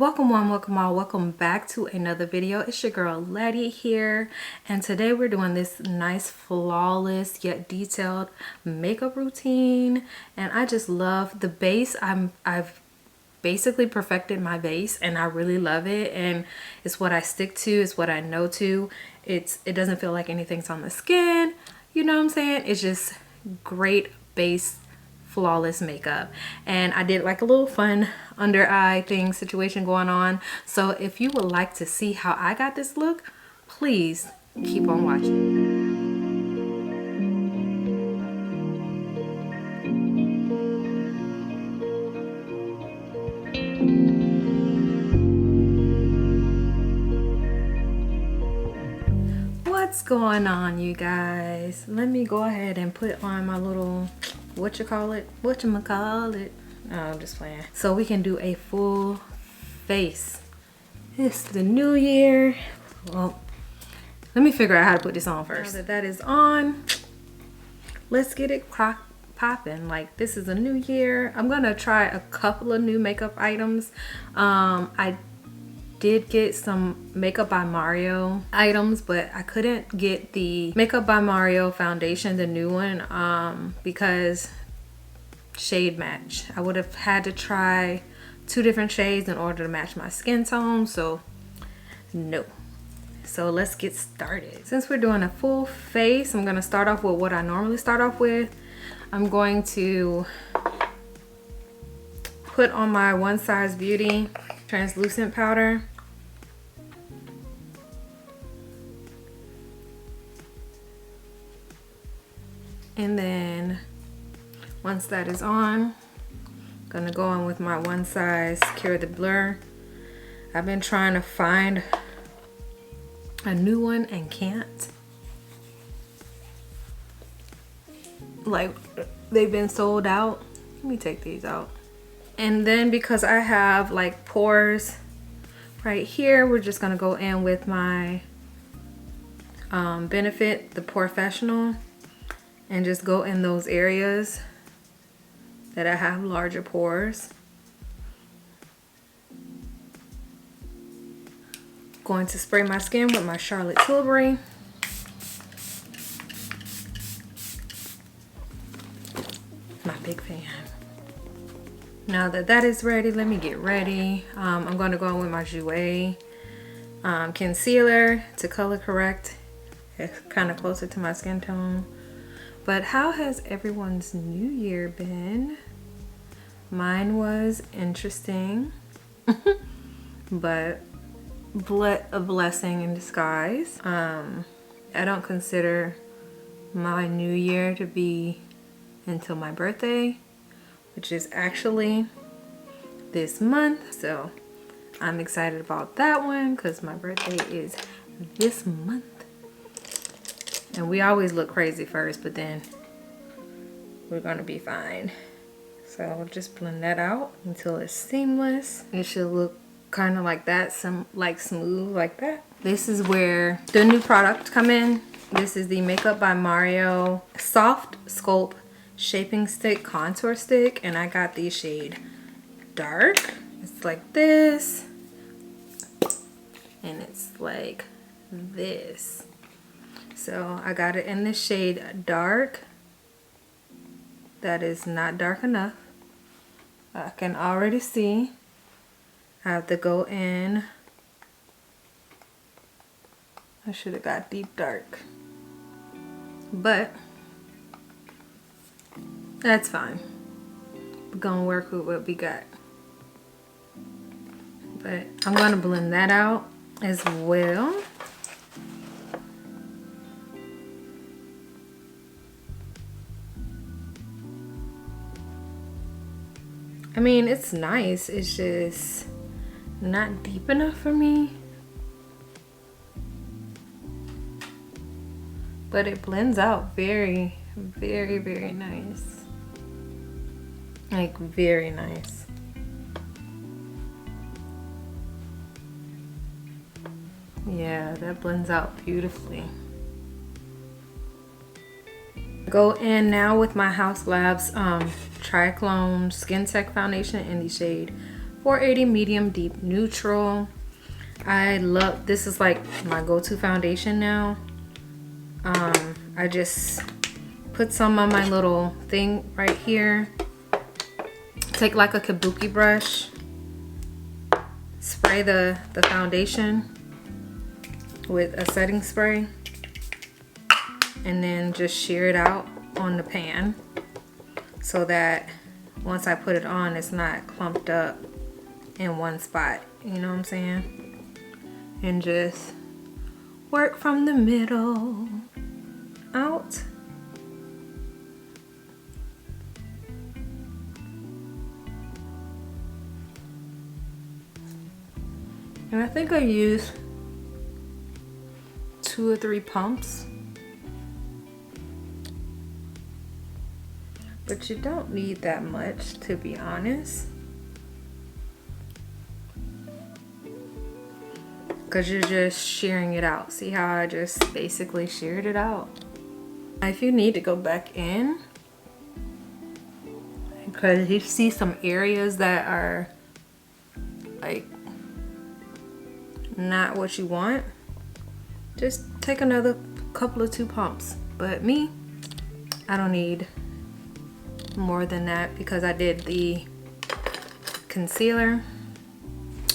Welcome one, welcome all, welcome back to another video. It's your girl Letty here, and today we're doing this nice, flawless yet detailed makeup routine. And I just love the base. I've basically perfected my base and I really love it, and it's what I stick to, it's what I know to. It doesn't feel like anything's on the skin, you know what I'm saying? It's just great base, flawless makeup. And I did like a little fun under eye thing situation going on. So if you would like to see how I got this look, please keep on watching. What's going on, you guys? Let me go ahead and put on my little whatchamacallit. No, I'm just playing. So we can do a full face. It's the new year. Well, let me figure out how to put this on first. Now that is on, let's get it popping. Like, this is a new year. I'm gonna try a couple of new makeup items. I did get some Makeup by Mario items, but I couldn't get the Makeup by Mario foundation, the new one, because shade match. I would have had to try 2 different shades in order to match my skin tone, so no. So let's get started. Since we're doing a full face, I'm gonna start off with what I normally start off with. I'm going to put on my OneSize Beauty translucent powder. And then once that is on, I'm gonna go on with my OneSize Cure the Blur. I've been trying to find a new one and can't. Like, they've been sold out. Let me take these out. And then because I have like pores right here, we're just gonna go in with my Benefit, the Professional, and just go in those areas that I have larger pores. Going to spray my skin with my Charlotte Tilbury. My big fan. Now that that is ready, let me get ready. I'm going to go in with my Jouer concealer to color correct. It's kind of closer to my skin tone. But how has everyone's new year been? Mine was interesting, but a blessing in disguise. I don't consider my new year to be until my birthday, which is actually this month. So I'm excited about that one because my birthday is this month. And we always look crazy first, but then we're gonna be fine. So I'll just blend that out until it's seamless. It should look kind of like that, smooth like that. This is where the new product come in. This is the Makeup by Mario Soft Sculpt Shaping Stick Contour Stick, and I got the shade Dark. It's like this, and it's like this. So I got it in the shade Dark. That is not dark enough. I can already see I have to go in. I should have got Deep Dark, but that's fine. We're gonna work with what we got. But I'm gonna blend that out as well. I mean, it's nice, it's just not deep enough for me. But it blends out very, very, very nice. Like, very nice. Yeah, that blends out beautifully. Go in now with my Haus Labs Triclone Skin Tech Foundation in the shade 480 medium deep neutral. I love, this is like my go-to foundation now. I just put some on my little thing right here. Take like a kabuki brush, spray the foundation with a setting spray, and then just shear it out on the pan so that once I put it on, it's not clumped up in one spot, you know what I'm saying? And just work from the middle out. And I think I used 2 or 3 pumps. But you don't need that much, to be honest. Because you're just shearing it out. See how I just basically sheared it out? If you need to go back in, because you see some areas that are like not what you want, just take another couple of 2 pumps. But me, I don't need more than that because I did the concealer.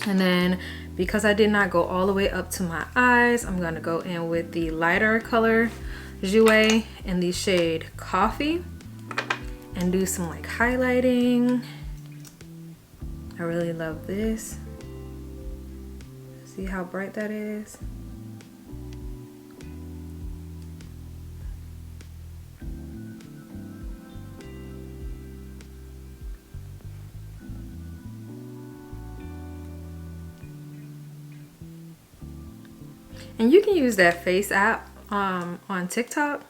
And then because I did not go all the way up to my eyes, I'm gonna go in with the lighter color Jouer in the shade Coffee and do some like highlighting. I really love this. See how bright that is? And you can use that face app on TikTok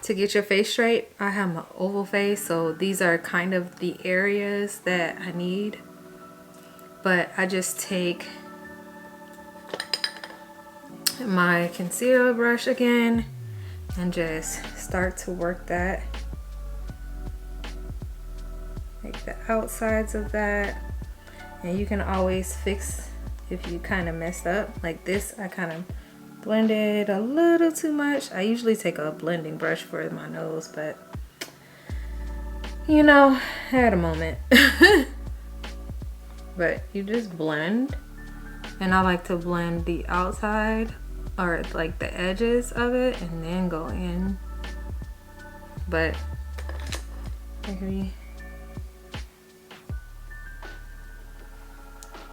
to get your face straight. I have an oval face, so these are kind of the areas that I need. But I just take my concealer brush again and just start to work that, like the outsides of that. And you can always fix if you kind of messed up. Like this, I kind of blended a little too much. I usually take a blending brush for my nose, but you know, I had a moment. But you just blend, and I like to blend the outside or like the edges of it and then go in. But maybe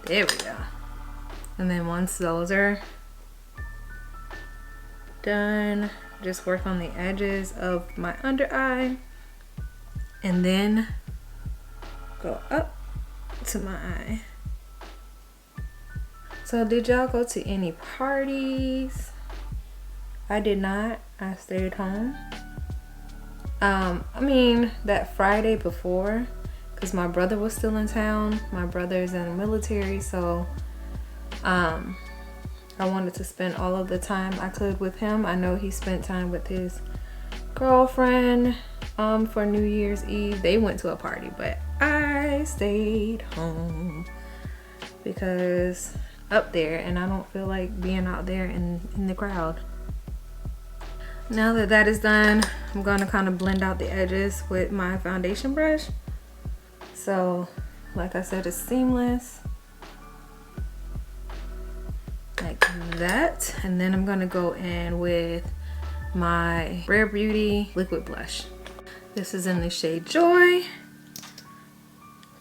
there we go. And then once those are done, just work on the edges of my under eye and then go up to my eye. So did y'all go to any parties? I did not. I stayed home. I mean that Friday before, because my brother was still in town. My brother's in the military, so I wanted to spend all of the time I could with him. I know he spent time with his girlfriend for New Year's Eve. They went to a party, but I stayed home because up there, and I don't feel like being out there in the crowd. Now that that is done, I'm gonna kind of blend out the edges with my foundation brush. So like I said, it's seamless like that. And then I'm gonna go in with my Rare Beauty liquid blush. This is in the shade Joy.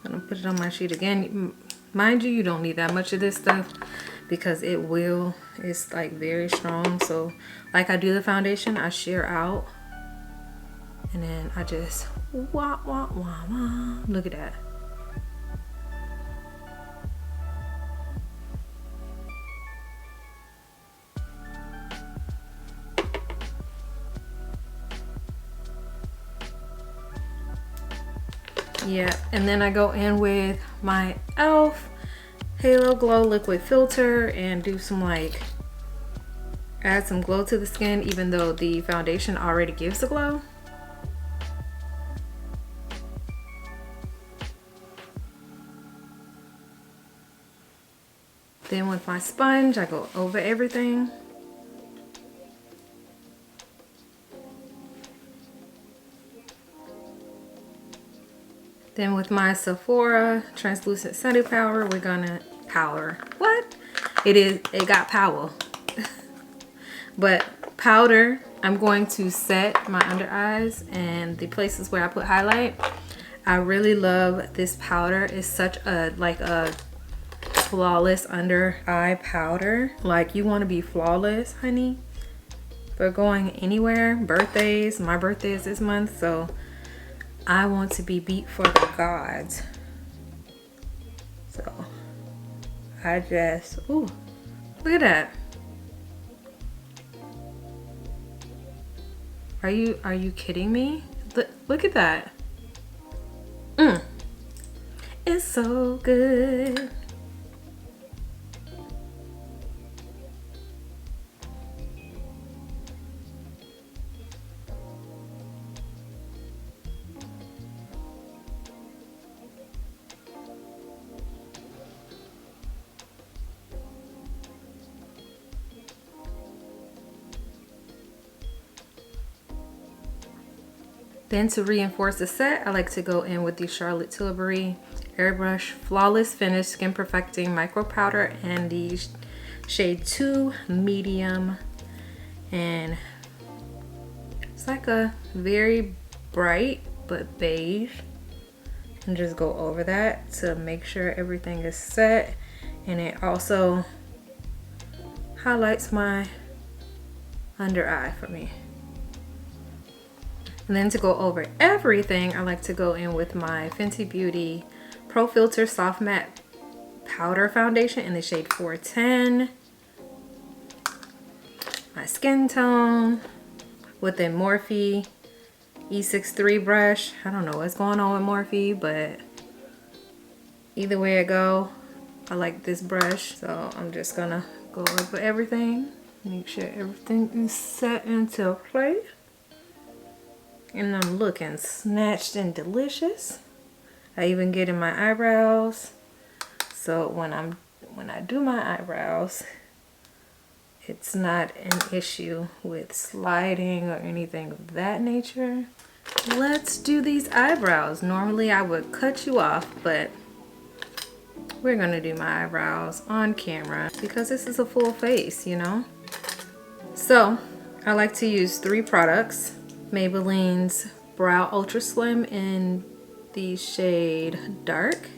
I'm gonna put it on my sheet again. Mind you, you don't need that much of this stuff because it's like very strong. So like I do the foundation, I shear out and then I just wah wah wah wah. Look at that. Yeah, and then I go in with my e.l.f. Halo Glow Liquid Filter and do some like, add some glow to the skin even though the foundation already gives the glow. Then with my sponge, I go over everything. Then with my Sephora translucent setting powder, we're gonna powder. What? It got power. But powder, I'm going to set my under eyes and the places where I put highlight. I really love this powder. It's such a like a flawless under eye powder. Like, you want to be flawless, honey, for going anywhere. Birthdays, my birthday is this month, so I want to be beat for the gods. So I just, ooh, look at that. Are you kidding me? Look at that. It's so good. Then to reinforce the set, I like to go in with the Charlotte Tilbury Airbrush Flawless Finish Skin Perfecting Micro Powder and the shade 2 Medium. And it's like a very bright but beige. And just go over that to make sure everything is set. And it also highlights my under eye for me. And then to go over everything, I like to go in with my Fenty Beauty Pro Filter Soft Matte Powder Foundation in the shade 410. My skin tone with the Morphe E63 brush. I don't know what's going on with Morphe, but either way it go, I like this brush. So I'm just gonna go over everything, make sure everything is set into place. And I'm looking snatched and delicious. I even get in my eyebrows. So when I do my eyebrows, it's not an issue with sliding or anything of that nature. Let's do these eyebrows. Normally I would cut you off, but we're gonna do my eyebrows on camera because this is a full face, you know? So I like to use 3 products. Maybelline's Brow Ultra Slim in the shade Dark.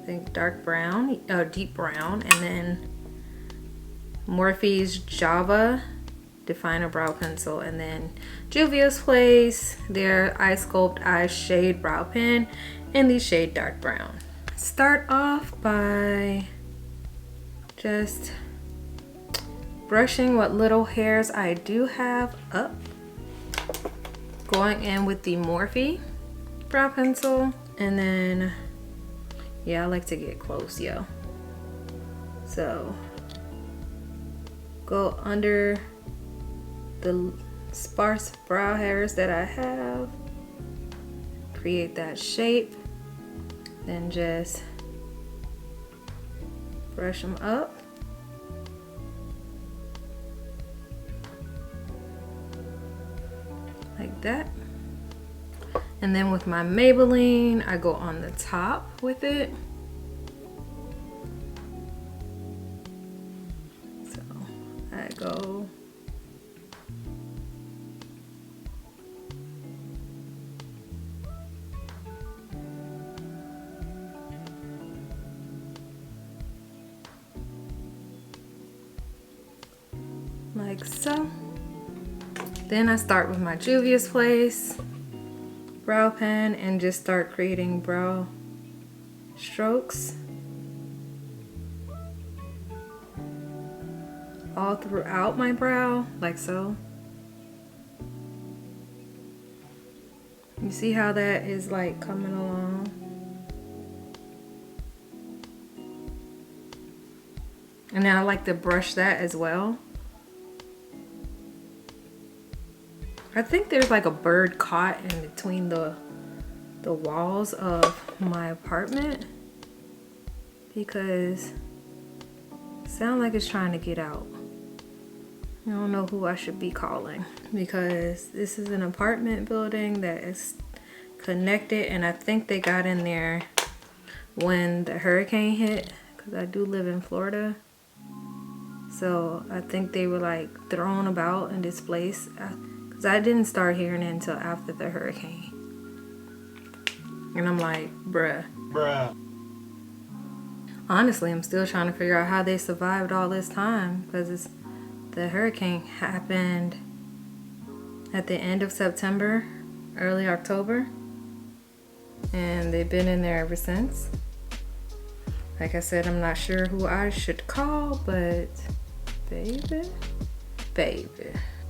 I think dark brown, or deep brown. And then Morphe's Java Definer Brow Pencil. And then Juvia's Place, their Eye Sculpt Eye Shade Brow Pen in the shade Dark Brown. Start off by just brushing what little hairs I do have up. Going in with the Morphe brow pencil, and then yeah, I like to get close, yo. So go under the sparse brow hairs that I have, create that shape, then just brush them up. Like that. And then with my Maybelline, I go on the top with it. So I go like so. Then I start with my Juvia's Place brow pen and just start creating brow strokes all throughout my brow, like so. You see how that is like coming along? And then I like to brush that as well. I think there's like a bird caught in between the walls of my apartment because Sound like it's trying to get out. I don't know who I should be calling because this is an apartment building that is connected, and I think they got in there when the hurricane hit, because I do live in Florida. So I think they were like thrown about and displaced, because I didn't start hearing it until after the hurricane. And I'm like, bruh. Honestly, I'm still trying to figure out how they survived all this time, because the hurricane happened at the end of September, early October, and they've been in there ever since. Like I said, I'm not sure who I should call, but baby.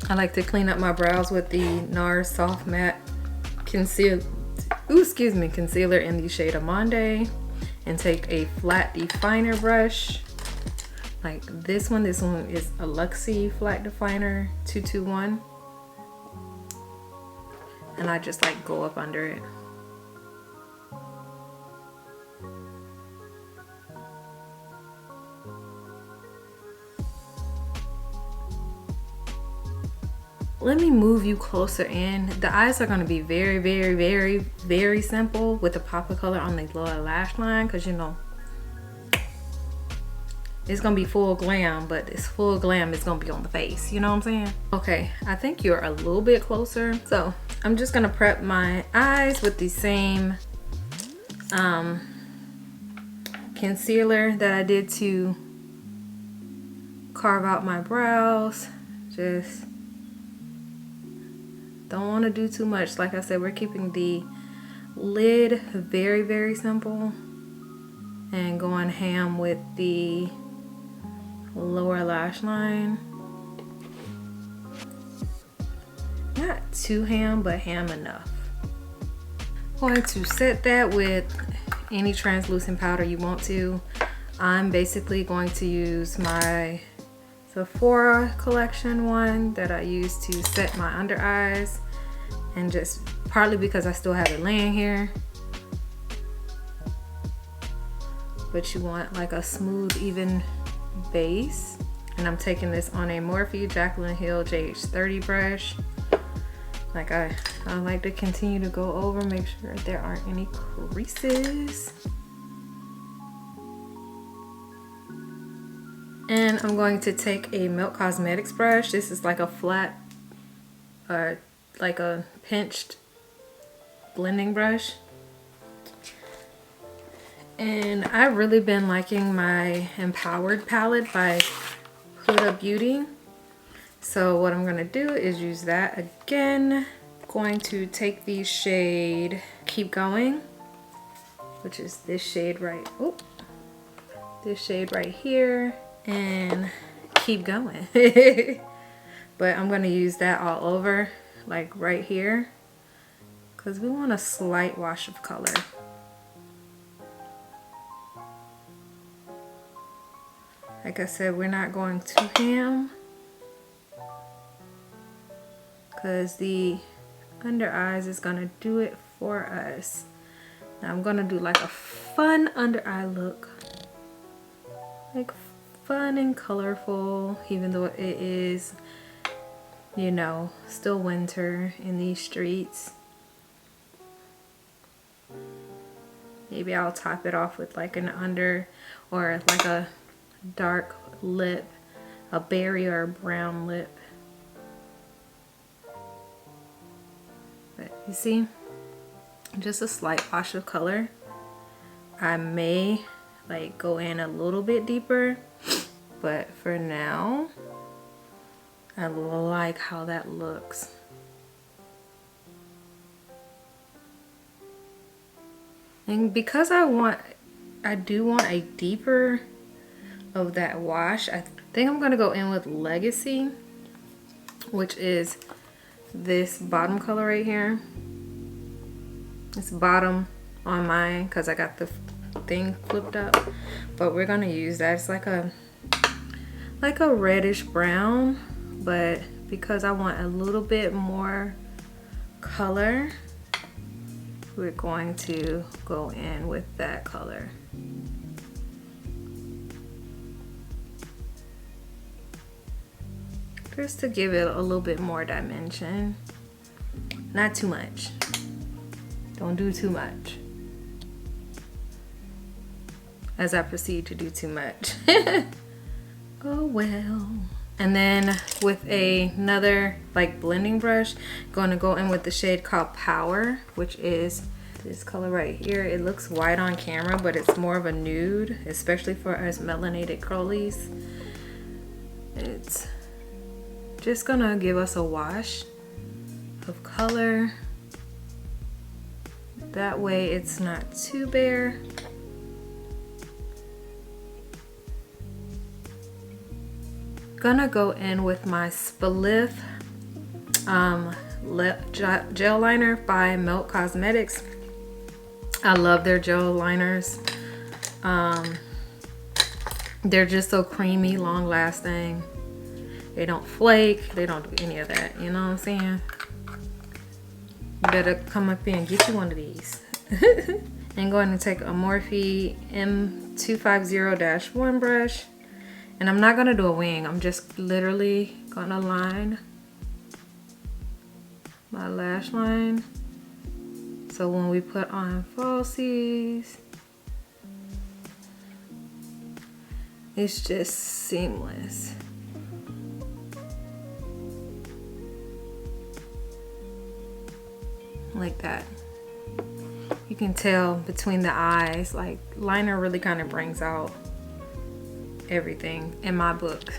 I like to clean up my brows with the NARS Soft Matte concealer in the shade Amande, and take a flat definer brush. Like this one is a Luxie flat definer 221, and I just like go up under it. Let me move you closer in. The eyes are gonna be very, very, very, very simple with the pop of color on the lower lash line, because you know, it's gonna be full glam, but this full glam is gonna be on the face, you know what I'm saying? Okay, I think you're a little bit closer. So I'm just gonna prep my eyes with the same concealer that I did to carve out my brows. Just don't want to do too much. Like I said, we're keeping the lid very, very simple and going ham with the lower lash line. Not too ham, but ham enough. Going to set that with any translucent powder you want to. I'm basically going to use my Sephora collection one that I use to set my under eyes, and just partly because I still have it laying here, but you want like a smooth, even base. And I'm taking this on a Morphe Jaclyn Hill JH30 brush. Like I like to continue to go over, make sure there aren't any creases. And I'm going to take a Milk Cosmetics brush. This is like a flat, like a pinched blending brush. And I've really been liking my Empowered palette by Huda Beauty. So what I'm gonna do is use that again. Going to take the shade Keep Going, which is this shade right, this shade right here, and keep going. But I'm gonna use that all over, like right here, because we want a slight wash of color. Like I said, we're not going too ham, because the under eyes is gonna do it for us. Now I'm gonna do like a fun under eye look, like fun and colorful, even though it is, you know, still winter in these streets. Maybe I'll top it off with like an under, or like a dark lip, a berry or a brown lip. But you see, just a slight wash of color. I may like go in a little bit deeper, but for now I like how that looks. And because I do want a deeper of that wash, I think I'm gonna go in with Legacy, which is this bottom color right here. It's bottom on mine because I got the thing flipped up, but we're gonna use that. It's like a reddish brown, but because I want a little bit more color, we're going to go in with that color. just to give it a little bit more dimension. Not too much. Don't do too much. As I proceed to do too much. Oh well. And then with another like blending brush, going to go in with the shade called Power, which is this color right here. It looks white on camera, but it's more of a nude, especially for us melanated curlies. It's just gonna give us a wash of color. That way it's not too bare. Gonna go in with my Split gel liner by Melt Cosmetics. I love their gel liners. They're just so creamy, long lasting. They don't flake, they don't do any of that, you know what I'm saying? You better come up here and get you one of these. And go ahead and take a Morphe M250-1 brush. And I'm not gonna do a wing, I'm just literally gonna line my lash line. So when we put on falsies, it's just seamless. Like that. You can tell between the eyes, like liner really kind of brings out everything in my book.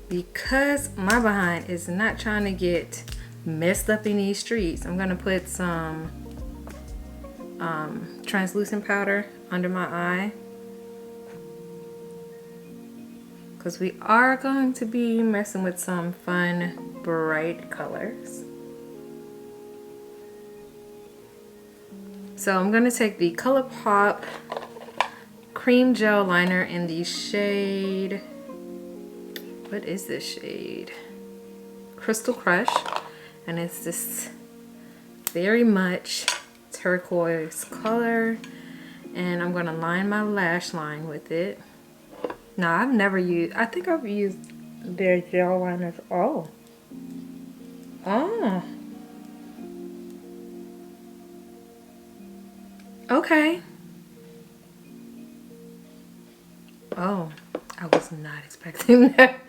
Because my behind is not trying to get messed up in these streets, I'm gonna put some translucent powder under my eye, because we are going to be messing with some fun bright colors. So I'm gonna take the ColourPop cream gel liner in the shade, what is this shade? Crystal Crush, and it's this very much turquoise color, and I'm gonna line my lash line with it. Now I've never used, I think I've used their gel liners. Oh. Okay. Oh, I was not expecting that.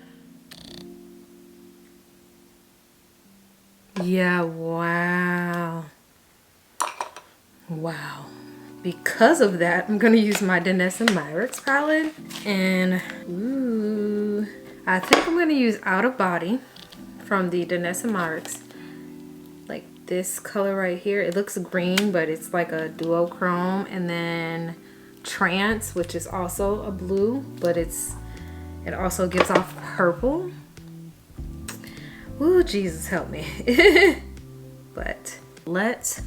Yeah, wow. Wow. Because of that, I'm gonna use my Danessa Myricks palette, and ooh, I think I'm gonna use Out of Body from the Danessa Myricks. Like this color right here. It looks green, but it's like a duochrome, and then Trance, which is also a blue, but it also gives off purple. Ooh, Jesus help me. But let's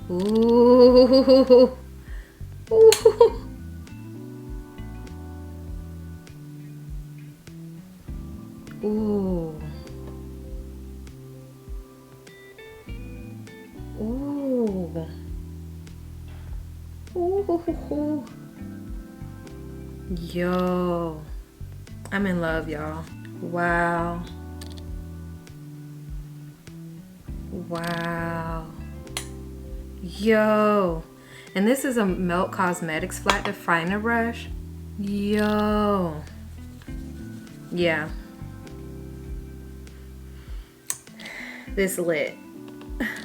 ooh. Ooh. Ooh. Ooh. Ooh. Yo. I'm in love, y'all. Wow. Wow. Yo. And this is a Melt Cosmetics flat definer brush. Yo. Yeah. This lit.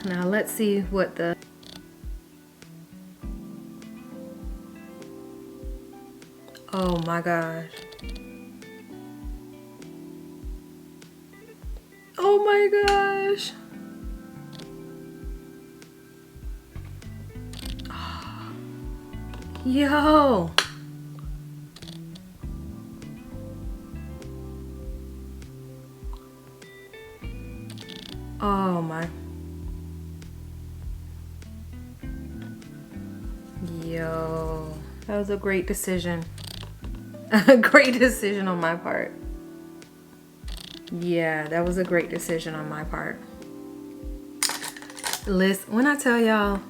Now let's see what the oh my gosh. Oh my gosh. Yo. Oh my. Yo. That was a great decision. A great decision on my part. Yeah, that was a great decision on my part. Listen, when I tell y'all,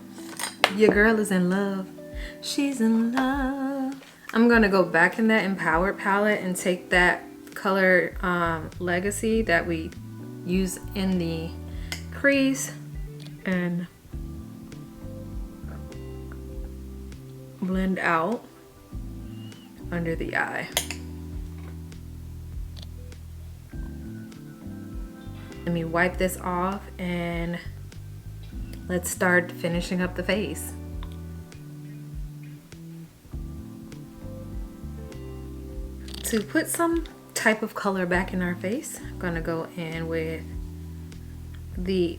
your girl is in love. She's in love. I'm gonna go back in that Empowered palette and take that color Legacy that we use in the crease and blend out under the eye. Let me wipe this off and let's start finishing up the face. To put some type of color back in our face, I'm gonna go in with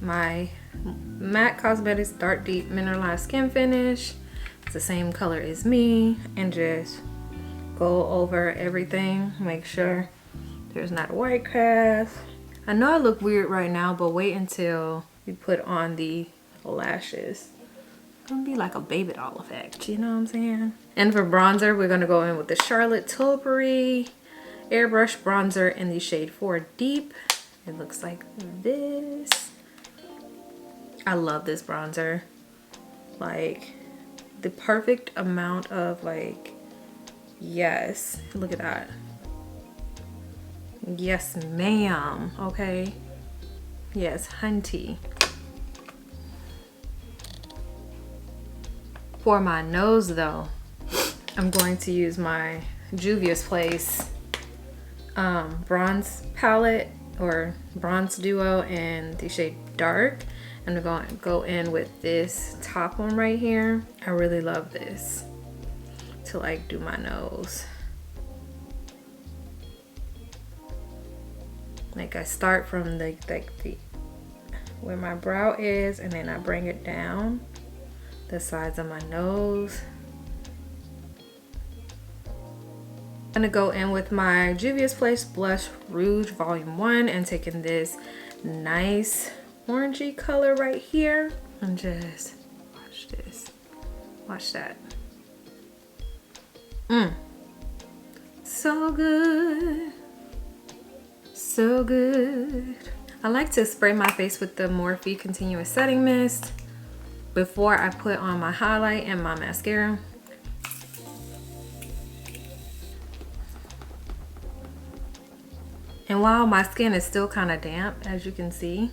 my MAC Cosmetics Dark Deep Mineralized Skin Finish. It's the same color as me, and just go over everything. Make sure there's not a white cast. I know I look weird right now, but wait until you put on the lashes. It's gonna be like a baby doll effect, you know what I'm saying? And for bronzer, we're gonna go in with the Charlotte Tilbury Airbrush Bronzer in the shade 4 Deep. It looks like this. I love this bronzer. Like, the perfect amount of like, yes, look at that. Yes, ma'am. Okay. Yes, hunty. For my nose though, I'm going to use my Juvia's Place bronze palette or bronze duo in the shade Dark. I'm going to go in with this top one right here. I really love this to like do my nose. Like, I start from the where my brow is, and then I bring it down the sides of my nose. I'm gonna go in with my Juvia's Place Blush Rouge Volume 1 and taking this nice orangey color right here and just watch this. Watch that. So good. So good. I like to spray my face with the Morphe Continuous Setting Mist before I put on my highlight and my mascara. And while my skin is still kind of damp, as you can see,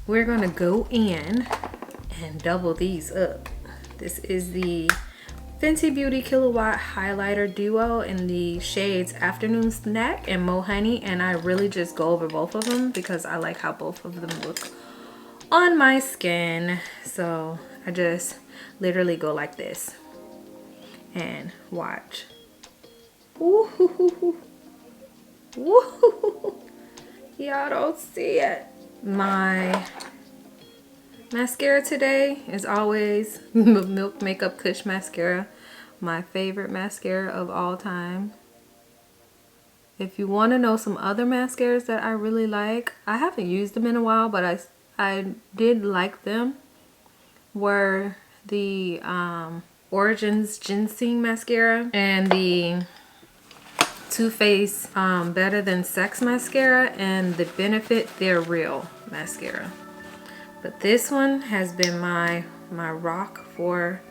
we're gonna go in and double these up. This is the Fenty Beauty Kilowatt Highlighter Duo in the shades Afternoon Snack and Mo Honey, and I really just go over both of them because I like how both of them look on my skin. So I just literally go like this and watch. Woo-hoo-hoo-hoo. Woo-hoo-hoo-hoo. Y'all don't see it. My mascara today is always Milk Makeup Kush Mascara, my favorite mascara of all time. If you want to know some other mascaras that I really like, I haven't used them in a while, but I did like them, were the Origins Ginseng Mascara and the Too Faced Better Than Sex Mascara and the Benefit They're Real Mascara. But this one has been my rock for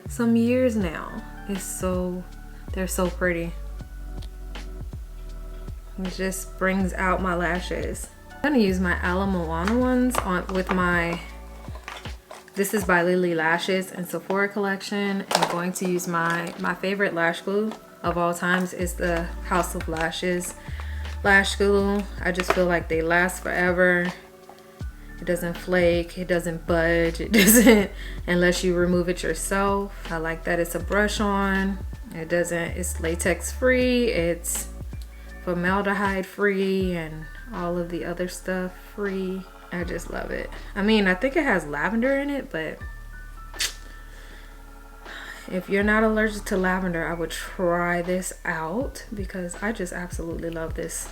some years now. They're so pretty. It just brings out my lashes. I'm gonna use my Ala Moana ones with my, this is by Lily Lashes and Sephora collection. I'm going to use my favorite lash glue of all times is the House of Lashes lash glue. I just feel like they last forever. It doesn't flake, it doesn't budge, it doesn't, unless you remove it yourself. I like that it's a brush on. It's latex free, it's formaldehyde free, and all of the other stuff free. I just love it. I mean, I think it has lavender in it, but if you're not allergic to lavender, I would try this out because I just absolutely love this.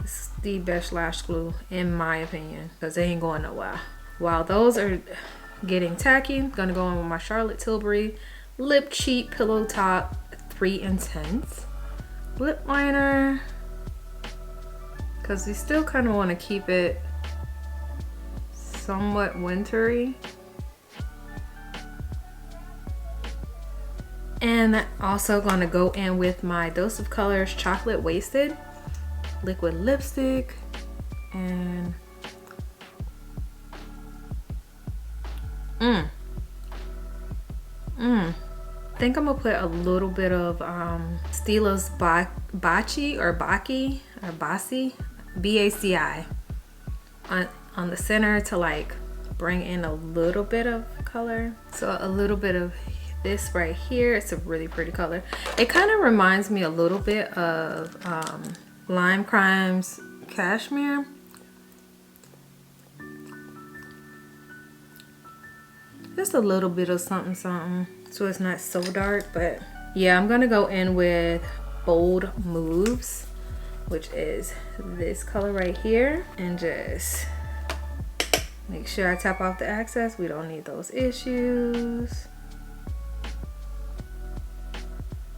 It's the best lash glue in my opinion because they ain't going nowhere. While those are getting tacky, I'm gonna go in with my Charlotte Tilbury Lip Cheat Pillow Top 3 Intense lip liner because we still kind of want to keep it somewhat wintry. And also gonna go in with my Dose of Colors Chocolate Wasted liquid lipstick. And I think I'm gonna put a little bit of Stila's Baci or Baki or Basi, B-A-C-I on the center to like bring in a little bit of color. So a little bit of this right here. It's a really pretty color. It kind of reminds me a little bit of Lime Crime's Cashmere. Just a little bit of something something, so it's not so dark. But yeah, I'm gonna go in with Bold Moves, which is this color right here, and just make sure I tap off the excess. We don't need those issues.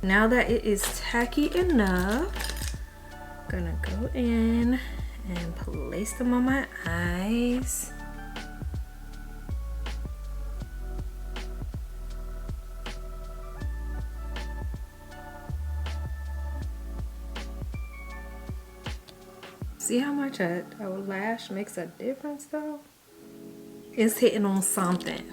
Now that it is tacky enough, I'm gonna go in and place them on my eyes. See how much a lash makes a difference though? It's hitting on something,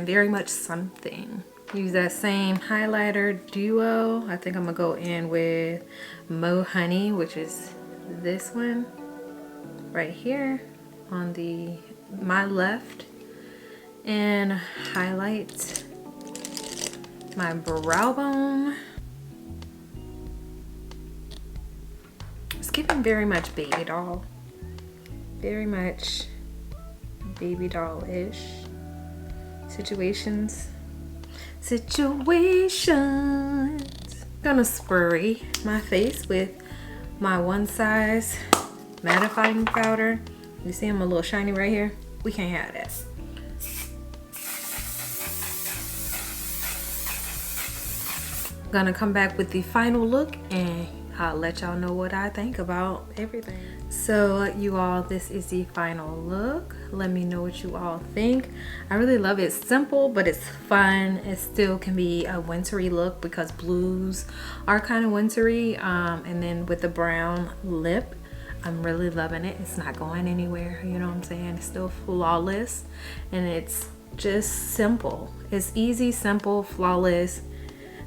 very much something. Use that same highlighter duo. I think I'm gonna go in with Mo Honey, which is this one right here on my left, and highlight my brow bone. It's giving very much baby doll, very much baby doll-ish situations. Gonna spray my face with my OneSize mattifying powder. You see I'm a little shiny right here? We can't have that. Gonna come back with the final look and I'll let y'all know what I think about everything. So you all, this is the final look. Let me know what you all think. I really love it. It's simple, but it's fun. It still can be a wintry look because blues are kind of wintry. And then with the brown lip, I'm really loving it. It's not going anywhere, you know what I'm saying? It's still flawless and it's just simple. It's easy, simple, flawless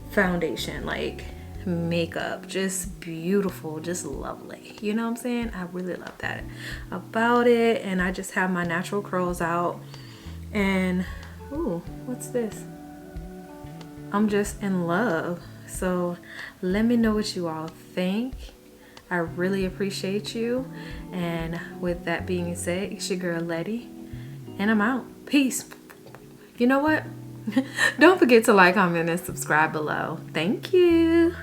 foundation. Like makeup, just beautiful, just lovely, you know what I'm saying? I really love that about it. And I just have my natural curls out and ooh, what's this? I'm just in love. So let me know what you all think. I really appreciate you. And with that being said, it's your girl Letty and I'm out. Peace. You know what? Don't forget to like, comment, and subscribe below. Thank you.